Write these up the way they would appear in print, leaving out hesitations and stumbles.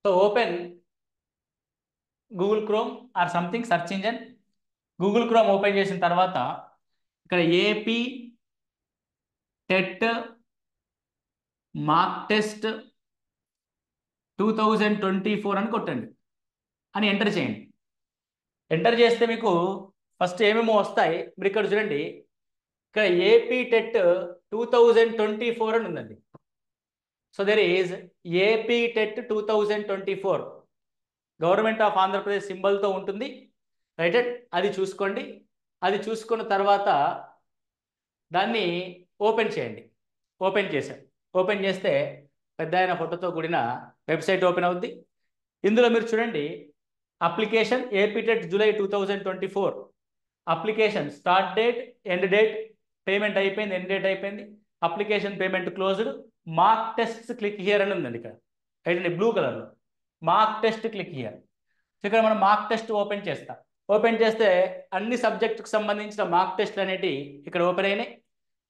So open Google chrome or something search engine. Google chrome open చేసిన తర్వాత ఇక్కడ AP TET mark test 2024 అని కొట్టండి, అని ఎంటర్ చేయండి. ఎంటర్ చేస్తే మీకు ఫస్ట్ ఏమేమో వస్తాయి. మీరు ఇక్కడ చూడండి, ఇక్కడ ఏపీ టెట్ 2024 అని ఉందండి. So there is AP TET 2024 government of Andhra Pradesh సింబల్తో ఉంటుంది, రైట్. అది చూసుకోండి. అది చూసుకున్న తర్వాత దాన్ని ఓపెన్ చేయండి. ఓపెన్ చేశాను. ఓపెన్ చేస్తే పెద్ద ఆయన ఫోటోతో కూడిన వెబ్సైట్ ఓపెన్ అవుద్ది. ఇందులో మీరు చూడండి, application APTET July 2024, application start date, end date, payment అయిపోయింది, ఎండ్ డేట్ అయిపోయింది, application payment closed, mark test click here అని ఉందండి ఇక్కడ, రైట్ అండి, బ్లూ కలర్లో mark test click here. So ఇక్కడ మనం మార్క్ టెస్ట్ ఓపెన్ చేస్తాం. ఓపెన్ చేస్తే అన్ని సబ్జెక్టుకు సంబంధించిన మార్క్ టెస్ట్లు అనేవి ఇక్కడ ఓపెన్ అయినాయి.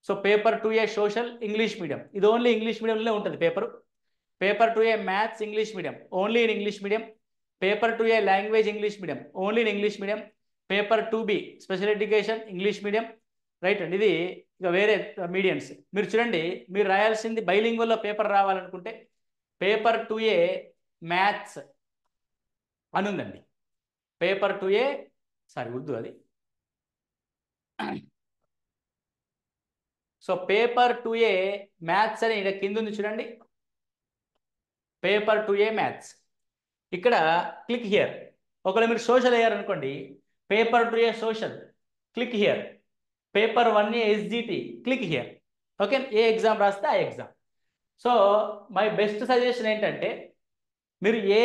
So paper 2A social English medium, ఇది ఓన్లీ ఇంగ్లీష్ మీడియంలో ఉంటుంది paper. Paper 2A maths English medium, only in English medium. Paper 2A language English medium, only in English medium. Paper 2B special education English medium, right అండి. ఇది ఇక వేరే mediums. మీరు చూడండి, మీరు రాయాల్సింది బైలింగ్వల్లో పేపర్ రావాలనుకుంటే పేపర్ 2A మ్యాథ్స్ అని ఉందండి. పేపర్ 2A సారీ ఉర్దూ అది. సో పేపర్ 2A మ్యాథ్స్ అని ఇక్కడ కింద ఉంది చూడండి, పేపర్ 2A మ్యాథ్స్. ఇక్కడ క్లిక్ హియర్. ఒకవేళ మీరు సోషల్ అయ్యారనుకోండి, paper 2A social click here. Paper 1A SGT click here. Okay, ఏ ఎగ్జామ్ రాస్తే ఆ exam. So my best suggestion ఏంటంటే, మీరు ఏ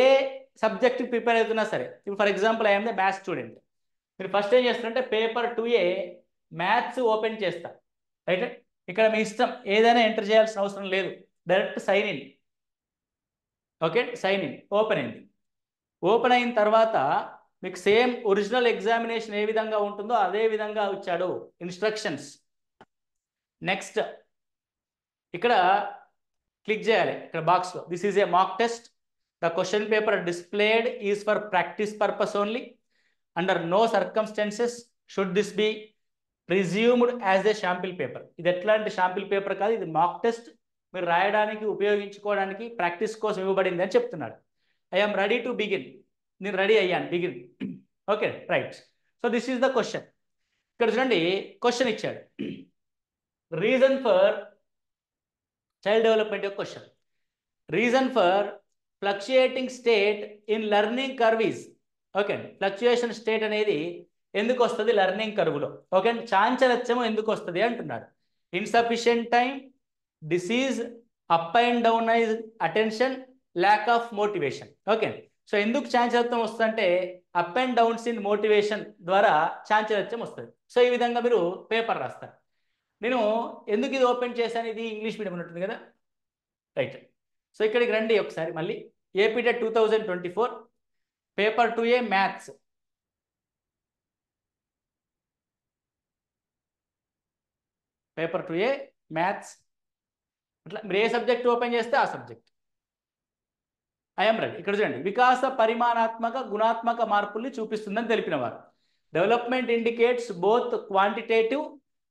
సబ్జెక్ట్ ప్రిపేర్ అవుతున్నా సరే, ఇప్పుడు for example I'm the maths student, మీరు ఫస్ట్ ఏం చేస్తారంటే పేపర్ 2A మ్యాథ్స్ ఓపెన్ చేస్తా, రైట్. ఇక్కడ మీ ఇష్టం, ఏదైనా ఎంటర్ చేయాల్సిన అవసరం లేదు, direct sign in. Okay, sign in open అయింది. ఓపెన్ అయిన తర్వాత మీకు సేమ్ ఒరిజినల్ ఎగ్జామినేషన్ ఏ విధంగా ఉంటుందో అదే విధంగా ఇచ్చాడు ఇన్స్ట్రక్షన్స్. నెక్స్ట్ ఇక్కడ క్లిక్ చేయాలి, ఇక్కడ బాక్స్లో this is a mock test, the question paper displayed is for practice purpose only, under no circumstances should this be presumed as a sample paper. ఇది ఎట్లాంటి శాంపిల్ పేపర్ కాదు, ఇది మాక్ టెస్ట్, మీరు రాయడానికి ఉపయోగించుకోవడానికి ప్రాక్టీస్ కోసం ఇవ్వబడింది అని చెప్తున్నాడు. ఐఎమ్ రెడీ టు బిగిన్, నేను రెడీ అయ్యాను, begin. Okay right. So this is the question. ఇక్కడ చూడండి, క్వశ్చన్ ఇచ్చాడు, రీజన్ ఫర్ చైల్డ్ డెవలప్మెంట్ యొక్క question. Reason for fluctuating state in learning curve is. Okay, fluctuation state అనేది ఎందుకు వస్తుంది లెర్నింగ్ కర్వ్లో? ఓకే, చాంచలత్యము ఎందుకు వస్తుంది అంటున్నాడు. Insufficient time, disease, up and down attention, lack of motivation. Okay, so ఎందుకు చాంచలత్యం వస్తుందంటే up and downs in motivation ద్వారా చాంచలత్యం వస్తుంది. సో ఈ విధంగా మీరు పేపర్ రాస్తారు. నేను ఎందుకు ఇది ఓపెన్ చేశాను, ఇది ఇంగ్లీష్ మీడియం ఉంటుంది కదా, రైట్. సో ఇక్కడికి రండి ఒకసారి మళ్ళీ, APTET 2024 paper 2A maths. Paper 2A maths, అట్లా మీరు ఏ సబ్జెక్ట్ ఓపెన్ చేస్తే ఆ సబ్జెక్ట్. I'm ready. ఇక్కడ చూడండి, వికాస పరిమాణాత్మక గుణాత్మక మార్పుల్ని చూపిస్తుందని తెలిపిన వారు. Development indicates both quantitative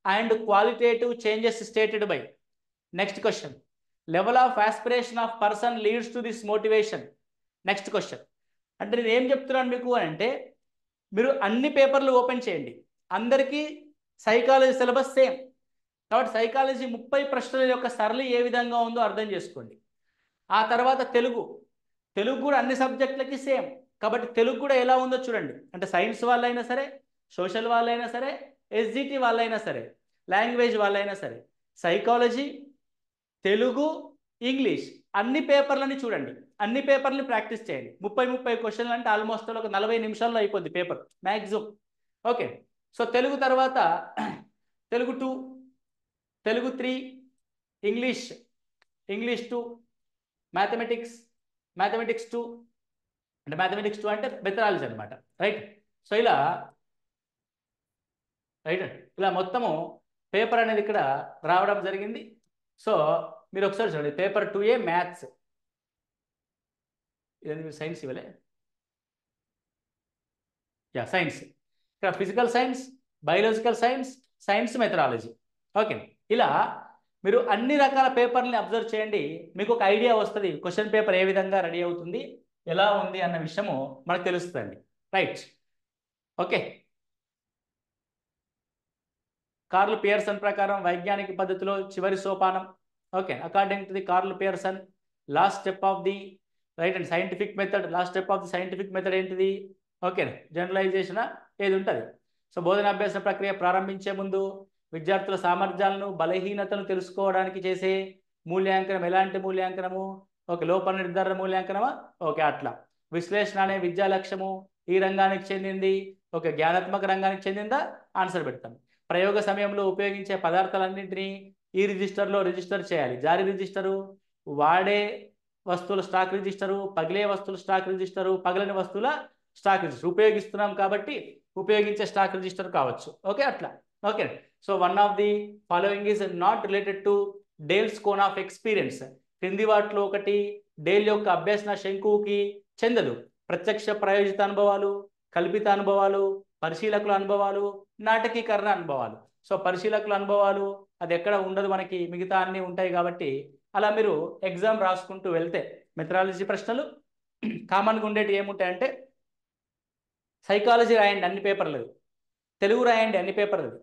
and qualitative changes stated by. Next question, level of aspiration of person leads to this motivation. Next question. అంటే నేను ఏం చెప్తున్నాను మీకు అంటే, మీరు అన్ని పేపర్లు ఓపెన్ చేయండి, అందరికీ సైకాలజీ సిలబస్ సేమ్ కాబట్టి సైకాలజీ 30 ప్రశ్నల యొక్క సరళి ఏ విధంగా ఉందో అర్థం చేసుకోండి. ఆ తర్వాత తెలుగు కూడా అన్ని సబ్జెక్టులకి సేమ్ కాబట్టి తెలుగు కూడా ఎలా ఉందో చూడండి. అంటే సైన్స్ వాళ్ళైనా సరే, సోషల్ వాళ్ళైనా సరే, ఎస్జిటి వాళ్ళైనా సరే, లాంగ్వేజ్ వాళ్ళైనా సరే, సైకాలజీ, తెలుగు, ఇంగ్లీష్ అన్ని పేపర్లని చూడండి, అన్ని పేపర్ని ప్రాక్టీస్ చేయండి. 30 క్వశ్చన్లు అంటే ఆల్మోస్ట్ ఒక 40 నిమిషాల్లో అయిపోద్ది paper maximum. Okay, so Telugu తర్వాత తెలుగు 2, తెలుగు 3, ఇంగ్లీష్ 2, మ్యాథమెటిక్స్ 2, అంటే మ్యాథమెటిక్స్ 2 అంటే మెథడాలజీ అనమాట, రైట్. సో ఇలా ఇలా మొత్తము పేపర్ అనేది ఇక్కడ రావడం జరిగింది. సో మీరు ఒకసారి చూడండి, పేపర్ 2A మ్యాథ్స్ ఇదని మీరు సైన్స్ ఇవ్వలే, యా సైన్స్. ఇక్కడ physical science, biological science, science methodology. Okay, ఇలా మీరు అన్ని రకాల పేపర్ని అబ్జర్వ్ చేయండి, మీకు ఒక ఐడియా వస్తుంది క్వశ్చన్ పేపర్ ఏ విధంగా రెడీ అవుతుంది, ఎలా ఉంది అన్న విషయము మనకు తెలుస్తుందండి. Right, okay. కార్ల్ పియర్సన్ ప్రకారం వైజ్ఞానిక పద్ధతిలో చివరి సోపానం. Okay, according to the Karl Pearson last step of the right and scientific method, last step of the scientific method ఏంటిది? ఓకే, జనరలైజేషన్ ఏది ఉంటుంది. సో బోధనాభ్యాస ప్రక్రియ ప్రారంభించే ముందు విద్యార్థుల సామర్థ్యాలను బలహీనతను తెలుసుకోవడానికి చేసే మూల్యాంకనం ఎలాంటి మూల్యాంకనము? ఓకే, లోపల నిర్ధారణ మూల్యాంకనమా? ఓకే, అట్లా. విశ్లేషణ అనే విద్యా లక్ష్యము ఈ రంగానికి చెందింది. ఓకే, జ్ఞానాత్మక రంగానికి చెందిందా? ఆన్సర్ పెడతాం. ప్రయోగ సమయంలో ఉపయోగించే పదార్థాలన్నింటినీ ఈ రిజిస్టర్లో రిజిస్టర్ చేయాలి. జారీ రిజిస్టరు, వాడే వస్తువుల స్టాక్ రిజిస్టరు, పగిలే వస్తువుల స్టాక్ రిజిస్టరు, పగలని వస్తువుల స్టాక్ రిజిస్టర్. ఉపయోగిస్తున్నాం కాబట్టి ఉపయోగించే స్టాక్ రిజిస్టర్ కావచ్చు. ఓకే, అట్లా. Okay, so one of the following is not related to Dale's cone of experience. క్రింది వాటిలో ఒకటి డేల్ యొక్క అభ్యసన శంకువుకి చెందదు. ప్రత్యక్ష ప్రయోజిత అనుభవాలు, కల్పిత అనుభవాలు, పరిశీలకుల అనుభవాలు, నాటకీకరణ అనుభవాలు. సో పరిశీలకుల అనుభవాలు అది ఎక్కడ ఉండదు, మనకి మిగతా అన్నీ ఉంటాయి. కాబట్టి అలా మీరు ఎగ్జామ్ రాసుకుంటూ వెళ్తే మెథడాలజీ ప్రశ్నలు కామన్గా ఉండేటి ఏముంటాయంటే సైకాలజీ రాయండి అన్ని పేపర్లేదు, తెలుగు రాయండి అన్ని పేపర్లేదు,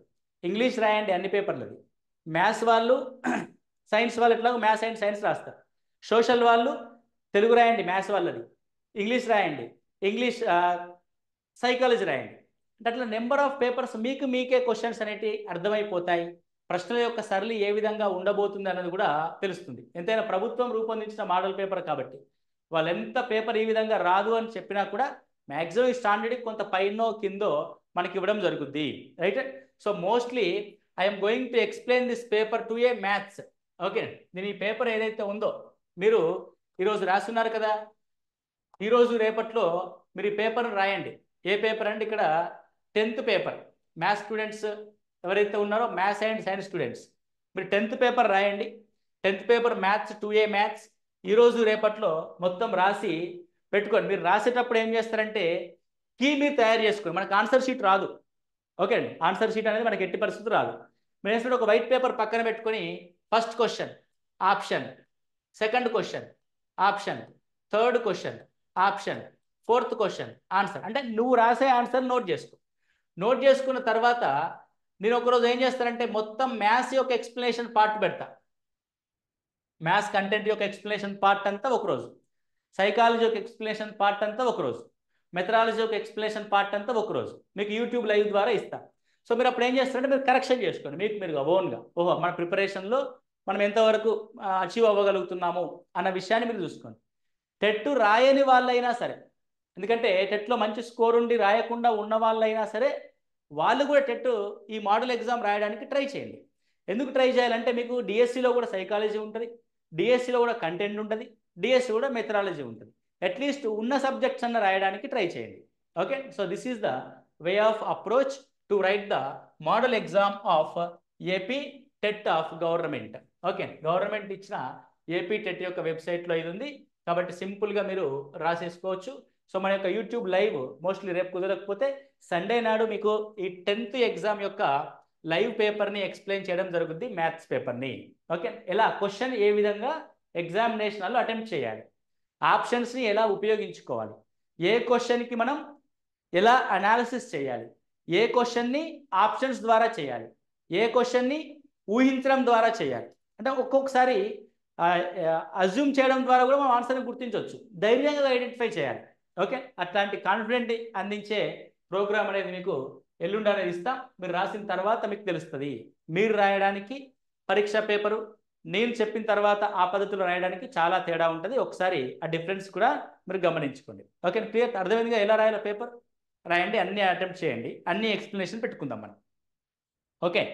ఇంగ్లీష్ రాయండి అన్ని పేపర్లేదు, మ్యాథ్స్ వాళ్ళు సైన్స్ వాళ్ళు ఎట్లాగో మ్యాథ్స్ అండ్ సైన్స్ రాస్తారు, సోషల్ వాళ్ళు తెలుగు రాయండి మ్యాథ్స్ వాళ్ళది, ఇంగ్లీష్ రాయండి, ఇంగ్లీష్ సైకాలజీ రాయండి. అట్లా నెంబర్ ఆఫ్ పేపర్స్ మీకు మీకే క్వశ్చన్స్ అనేవి అర్థమైపోతాయి. ప్రశ్నల యొక్క సరళి ఏ విధంగా ఉండబోతుంది అన్నది కూడా తెలుస్తుంది. ఎంతైనా ప్రభుత్వం రూపొందించిన మోడల్ పేపర్ కాబట్టి వాళ్ళు ఎంత పేపర్ ఈ విధంగా రాదు అని చెప్పినా కూడా మ్యాక్సిమం ఈ స్టాండర్డ్కి కొంత పైనో కిందో మనకి ఇవ్వడం జరుగుద్ది. Right, so mostly I'm going to explain this paper to A maths. Okay, నేను ఈ పేపర్ ఏదైతే ఉందో మీరు ఈరోజు రాస్తున్నారు కదా, ఈరోజు రేపట్లో మీరు ఈ పేపర్ని రాయండి. ఏ పేపర్ అంటే ఇక్కడ 10th పేపర్ మ్యాథ్స్ స్టూడెంట్స్ ఎవరైతే ఉన్నారో మ్యాథ్స్ అండ్ సైన్స్ స్టూడెంట్స్ మీరు 10th పేపర్ రాయండి. 10th paper maths 2A maths ఈరోజు రేపట్లో మొత్తం రాసి పెట్టుకోండి. మీరు రాసేటప్పుడు ఏం చేస్తారంటే కీ మీరు తయారు చేసుకోండి. మనకు ఆన్సర్ షీట్ రాదు. ఓకే అండి, ఆన్సర్ షీట్ అనేది మనకి ఎట్టి పరిస్థితి రాదు. మీరు వేసుకుంటే ఒక వైట్ పేపర్ పక్కన పెట్టుకొని first question option, second question option, third question option, fourth question answer. అంటే నువ్వు రాసే ఆన్సర్ నోట్ చేసుకో. నోట్ చేసుకున్న తర్వాత నేను ఒకరోజు ఏం చేస్తానంటే మొత్తం మ్యాథ్స్ యొక్క ఎక్స్ప్లెనేషన్ పార్ట్ పెడతా. మ్యాథ్స్ కంటెంట్ యొక్క ఎక్స్ప్లెనేషన్ పార్ట్ అంతా ఒకరోజు, సైకాలజీ యొక్క ఎక్స్ప్లెనేషన్ పార్ట్ అంతా ఒకరోజు, మెథడాలజీ యొక్క ఎక్స్ప్లెనేషన్ పార్ట్ అంతా ఒకరోజు మీకు యూట్యూబ్ లైవ్ ద్వారా ఇస్తాను. సో మీరు అప్పుడు ఏం చేస్తారంటే మీరు కరెక్షన్ చేసుకోండి మీకు మీరుగా ఓన్గా. ఓహో, మన ప్రిపరేషన్లో మనం ఎంతవరకు అచీవ్ అవ్వగలుగుతున్నాము అన్న విషయాన్ని మీరు చూసుకోండి. టెట్ రాయని వాళ్ళైనా సరే, ఎందుకంటే టెట్లో మంచి స్కోర్ ఉండి రాయకుండా ఉన్న వాళ్ళైనా సరే వాళ్ళు కూడా టెట్ ఈ మోడల్ ఎగ్జామ్ రాయడానికి ట్రై చేయండి. ఎందుకు ట్రై చేయాలంటే మీకు డిఎస్సిలో కూడా సైకాలజీ ఉంటుంది, డిఎస్సిలో కూడా కంటెంట్ ఉంటుంది, డిఎస్సి కూడా మెథడాలజీ ఉంటుంది. అట్లీస్ట్ ఉన్న సబ్జెక్ట్స్ అన్న రాయడానికి ట్రై చేయండి. Okay, so this is the way of approach to right the model exam of AP TET of government. Okay, government ఇచ్చిన ఏపీ టెట్ యొక్క వెబ్సైట్లో ఇది ఉంది కాబట్టి సింపుల్గా మీరు రాసేసుకోవచ్చు. సో మన యొక్క యూట్యూబ్ లైవ్ మోస్ట్లీ రేపు కుదరకపోతే సండే నాడు మీకు ఈ 10th ఎగ్జామ్ యొక్క లైవ్ పేపర్ని ఎక్స్ప్లెయిన్ చేయడం జరుగుద్ది, మ్యాథ్స్ పేపర్ని. ఓకే, ఎలా క్వశ్చన్ ఏ విధంగా ఎగ్జామినేషన్లో అటెంప్ట్ చేయాలి, ఆప్షన్స్ని ఎలా ఉపయోగించుకోవాలి, ఏ క్వశ్చన్కి మనం ఎలా అనాలిసిస్ చేయాలి, ఏ క్వశ్చన్ని ఆప్షన్స్ ద్వారా చేయాలి, ఏ క్వశ్చన్ని ఊహించడం ద్వారా చేయాలి. అంటే ఒక్కొక్కసారి అజ్యూమ్ చేయడం ద్వారా కూడా మనం ఆన్సర్ని గుర్తించవచ్చు, ధైర్యంగా ఐడెంటిఫై చేయాలి. ఓకే, అట్లాంటి కాన్ఫిడెంట్ అందించే ప్రోగ్రామ్ అనేది మీకు ఎల్లుండి అనేది ఇస్తాం. మీరు రాసిన తర్వాత మీకు తెలుస్తుంది. మీరు రాయడానికి పరీక్ష పేపరు నేను చెప్పిన తర్వాత ఆ పద్ధతిలో రాయడానికి చాలా తేడా ఉంటుంది. ఒకసారి ఆ డిఫరెన్స్ కూడా మీరు గమనించుకోండి. ఓకే, క్లియర్, అర్థమైందిగా ఎలా రాయాలో పేపర్ రాయండి, అన్ని అటెంప్ట్ చేయండి, అన్ని ఎక్స్ప్లెనేషన్ పెట్టుకుందాం మనం. ఓకే.